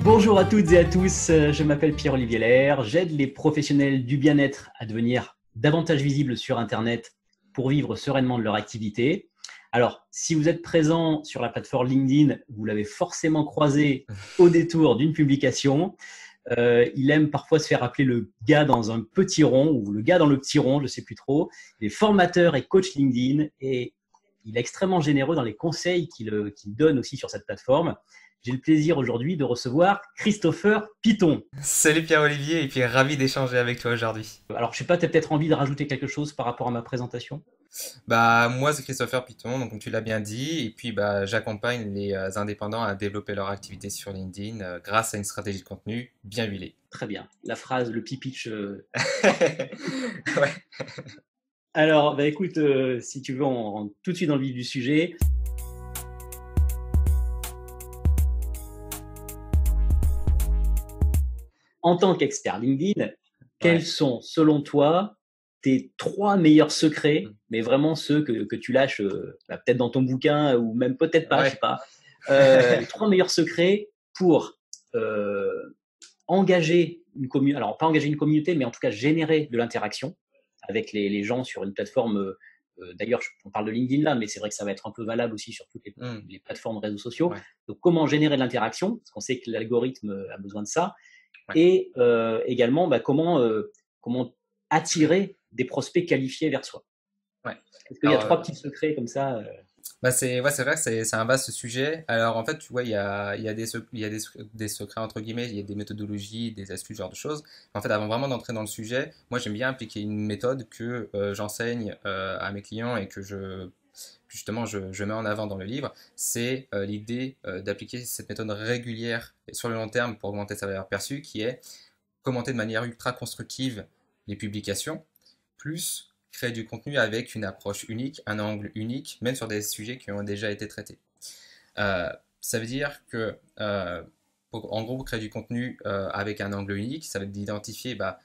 Bonjour à toutes et à tous, je m'appelle Pierre-Olivier Lair, j'aide les professionnels du bien-être à devenir davantage visibles sur Internet pour vivre sereinement de leur activité. Alors, si vous êtes présent sur la plateforme LinkedIn, vous l'avez forcément croisé au détour d'une publication. Il aime parfois se faire appeler le gars dans un petit rond ou le gars dans le petit rond, je ne sais plus trop. Il est formateur et coach LinkedIn et il est extrêmement généreux dans les conseils qu'il donne aussi sur cette plateforme. J'ai le plaisir aujourd'hui de recevoir Christopher Piton. Salut Pierre-Olivier et puis ravi d'échanger avec toi aujourd'hui. Alors, je sais pas, tu as peut-être envie de rajouter quelque chose par rapport à ma présentation? Bah moi c'est Christopher Piton, donc comme tu l'as bien dit, et puis bah j'accompagne les indépendants à développer leur activité sur LinkedIn grâce à une stratégie de contenu bien huilée. Très bien. La phrase, le pitch, Ouais. Alors, bah, écoute, si tu veux, on rentre tout de suite dans le vif du sujet. En tant qu'expert LinkedIn, quels Ouais. sont, selon toi, tes trois meilleurs secrets, mais vraiment ceux que tu lâches bah, peut-être dans ton bouquin ou même peut-être pas, je sais Ouais. pas, les trois meilleurs secrets pour euh, engager une communauté, alors pas engager une communauté, mais en tout cas générer de l'interaction avec les gens sur une plateforme. D'ailleurs, on parle de LinkedIn là, mais c'est vrai que ça va être un peu valable aussi sur toutes Hmm. les plateformes de réseaux sociaux. Ouais. Donc, comment générer de l'interaction, parce qu'on sait que l'algorithme a besoin de ça, Ouais. et également bah, comment attirer des prospects qualifiés vers soi. Ouais. Est-ce qu'il y a Alors, trois petits secrets comme ça? bah c'est ouais, c'est vrai que c'est un vaste sujet. Alors en fait, tu vois, il y a des secrets entre guillemets, il y a des méthodologies, des astuces, ce genre de choses. En fait, avant vraiment d'entrer dans le sujet, moi j'aime bien appliquer une méthode que j'enseigne à mes clients et que justement je mets en avant dans le livre. C'est l'idée d'appliquer cette méthode régulière et sur le long terme pour augmenter sa valeur perçue, qui est commenter de manière ultra constructive les publications, plus créer du contenu avec une approche unique, un angle unique, même sur des sujets qui ont déjà été traités. Euh, Ça veut dire que, en gros, créer du contenu avec un angle unique, ça va être d'identifier, par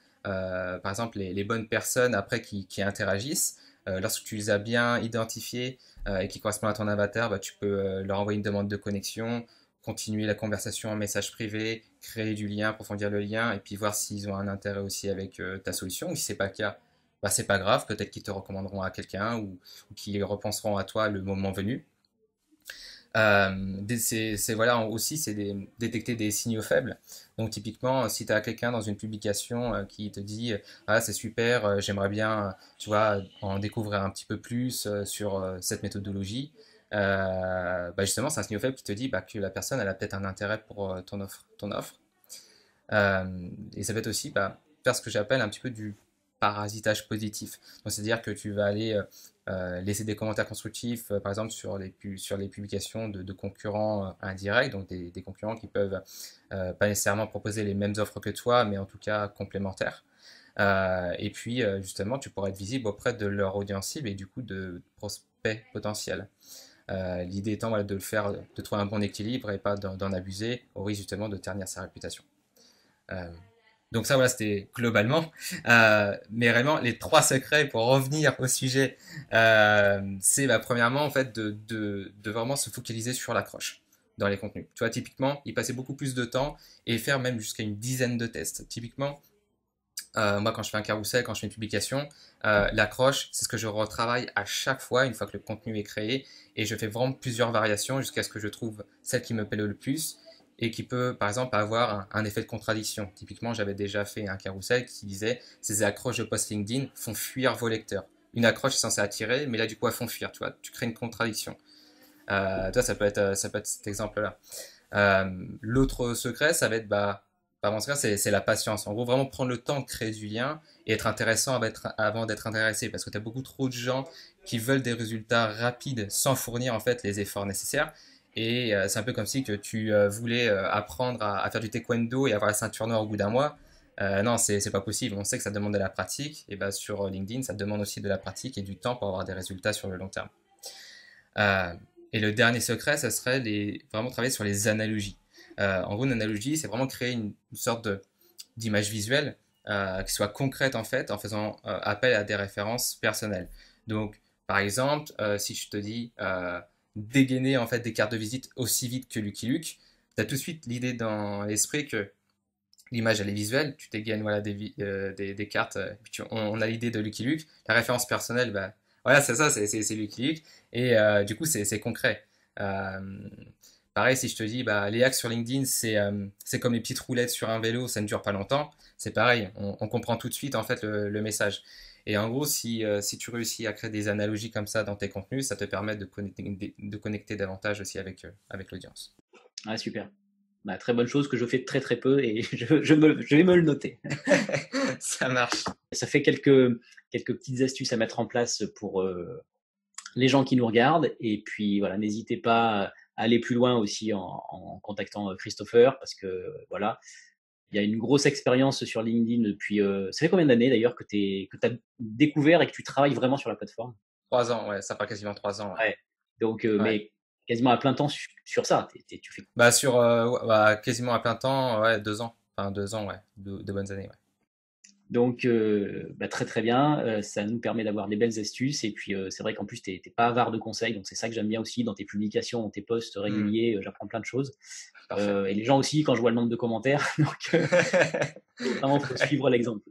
exemple, les bonnes personnes après qui interagissent. Lorsque tu les as bien identifiées et qui correspondent à ton avatar, bah, tu peux leur envoyer une demande de connexion, continuer la conversation en message privé, créer du lien, approfondir le lien, et puis voir s'ils ont un intérêt aussi avec ta solution. Ou si c'est pas le cas, bah, c'est pas grave, peut-être qu'ils te recommanderont à quelqu'un ou qu'ils repenseront à toi le moment venu. Voilà, aussi, c'est détecter des signaux faibles. Donc, typiquement, si tu as quelqu'un dans une publication qui te dit ah, c'est super, j'aimerais bien, tu vois, en découvrir un petit peu plus sur cette méthodologie, bah, justement, c'est un signal faible qui te dit bah, que la personne elle a peut-être un intérêt pour ton offre. Et ça va être aussi bah, faire ce que j'appelle un petit peu du parasitage positif. Donc, c'est-à-dire que tu vas aller laisser des commentaires constructifs, par exemple sur les publications de concurrents indirects, donc des concurrents qui peuvent pas nécessairement proposer les mêmes offres que toi, mais en tout cas complémentaires. Et puis justement, tu pourras être visible auprès de leur audience cible et du coup de prospects potentiels. L'idée étant voilà, de le faire, de trouver un bon équilibre et pas d'en abuser au risque justement de ternir sa réputation. Euh, donc ça, voilà, c'était globalement. Mais réellement, les trois secrets pour revenir au sujet, c'est bah, premièrement, en fait, de vraiment se focaliser sur l'accroche dans les contenus. Tu vois, typiquement, y passer beaucoup plus de temps et faire même jusqu'à une dizaine de tests. Typiquement, moi, quand je fais un carrousel, quand je fais une publication, l'accroche, c'est ce que je retravaille à chaque fois, une fois que le contenu est créé, et je fais vraiment plusieurs variations jusqu'à ce que je trouve celle qui me plaît le plus et qui peut, par exemple, avoir un effet de contradiction. Typiquement, j'avais déjà fait un carrousel qui disait ces accroches de post LinkedIn font fuir vos lecteurs. Une accroche est censée attirer, mais là, du coup, elles font fuir. Tu vois, tu crées une contradiction. Toi, ça peut être cet exemple-là. L'autre secret, ça va être, bah, mon secret, c'est la patience. En gros, vraiment prendre le temps de créer du lien et être intéressant avant d'être intéressé. Parce que tu as beaucoup trop de gens qui veulent des résultats rapides sans fournir en fait les efforts nécessaires. Et c'est un peu comme si que tu voulais apprendre à faire du taekwondo et avoir la ceinture noire au bout d'un mois. Non, c'est pas possible. On sait que ça demande de la pratique. Et bah, sur LinkedIn, ça demande aussi de la pratique et du temps pour avoir des résultats sur le long terme. Euh, et le dernier secret, ça serait vraiment travailler sur les analogies. En gros, une analogie, c'est vraiment créer une sorte d'image visuelle qui soit concrète en fait, en faisant appel à des références personnelles. Donc, par exemple, si je te dis dégainer en fait des cartes de visite aussi vite que Lucky Luke, as tout de suite l'idée dans l'esprit que l'image elle est visuelle, tu dégaines voilà, des cartes, puis on a l'idée de Lucky Luke, la référence personnelle, bah, voilà, c'est ça, c'est Lucky Luke, et du coup c'est concret. Euh, Pareil, si je te dis, bah, les hacks sur LinkedIn, c'est comme les petites roulettes sur un vélo, ça ne dure pas longtemps, c'est pareil, on comprend tout de suite en fait le message. Et en gros, si tu réussis à créer des analogies comme ça dans tes contenus, ça te permet de connecter davantage aussi avec l'audience. Ah, super. Bah, très bonne chose que je fais très très peu et je vais me le noter. Ça marche. Ça fait quelques petites astuces à mettre en place pour les gens qui nous regardent. Et puis voilà, n'hésitez pas à aller plus loin aussi en contactant Christopher parce que voilà, il y a une grosse expérience sur LinkedIn depuis. Ça fait combien d'années d'ailleurs que tu as découvert et que tu travailles vraiment sur la plateforme? 3 ans, ouais, ça fait quasiment 3 ans. Ouais. Ouais. Donc, Ouais. mais quasiment à plein temps sur ça. Tu fais... Bah, ouais, quasiment à plein temps, ouais, 2 ans. Enfin, 2 ans, ouais, de bonnes années, ouais. Donc, bah, très très bien. Ça nous permet d'avoir des belles astuces. Et puis, c'est vrai qu'en plus, tu n'es pas avare de conseils. Donc, c'est ça que j'aime bien aussi dans tes publications, dans tes posts réguliers. J'apprends plein de choses. Et les gens aussi, quand je vois le nombre de commentaires. Donc, vraiment, il faut suivre l'exemple.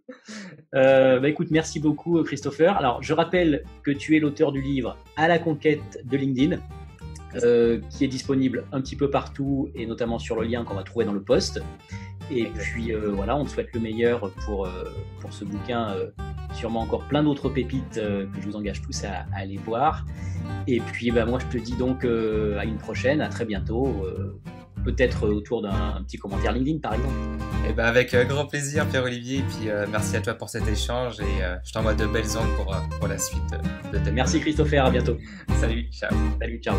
Bah, écoute, merci beaucoup, Christopher. Alors, je rappelle que tu es l'auteur du livre À la conquête de LinkedIn. Qui est disponible un petit peu partout et notamment sur le lien qu'on va trouver dans le post. Et puis voilà, on te souhaite le meilleur pour ce bouquin, sûrement encore plein d'autres pépites que je vous engage tous à aller voir. Et puis bah, moi je te dis donc à une prochaine, à très bientôt, peut-être autour d'un petit commentaire LinkedIn par exemple. Et ben avec grand plaisir Pierre-Olivier, et puis merci à toi pour cet échange et je t'envoie de belles ondes pour la suite de ta vie. Merci Christopher, à bientôt. Salut, ciao. Salut, ciao.